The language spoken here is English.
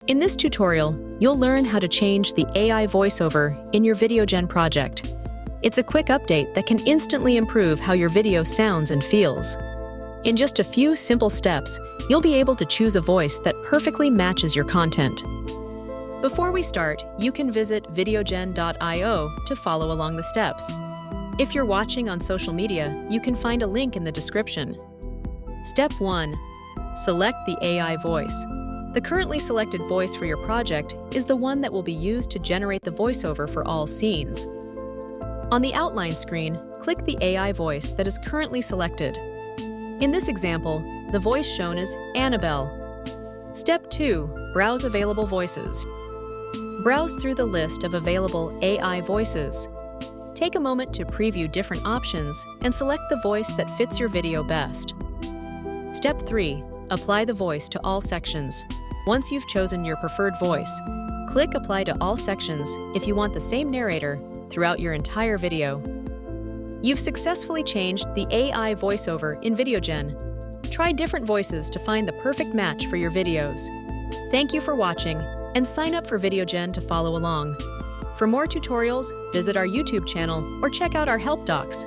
In this tutorial, you'll learn how to change the AI voiceover in your VideoGen project. It's a quick update that can instantly improve how your video sounds and feels. In just a few simple steps, you'll be able to choose a voice that perfectly matches your content. Before we start, you can visit VideoGen.io to follow along the steps. If you're watching on social media, you can find a link in the description. Step 1. Select the AI voice. The currently selected voice for your project is the one that will be used to generate the voiceover for all scenes. On the outline screen, click the AI voice that is currently selected. In this example, the voice shown is Annabelle. Step 2. Browse available voices. Browse through the list of available AI voices. Take a moment to preview different options and select the voice that fits your video best. Step 3. Apply the voice to all sections. Once you've chosen your preferred voice, click Apply to all sections if you want the same narrator throughout your entire video. You've successfully changed the AI voiceover in VideoGen. Try different voices to find the perfect match for your videos. Thank you for watching, and sign up for VideoGen to follow along. For more tutorials, visit our YouTube channel or check out our help docs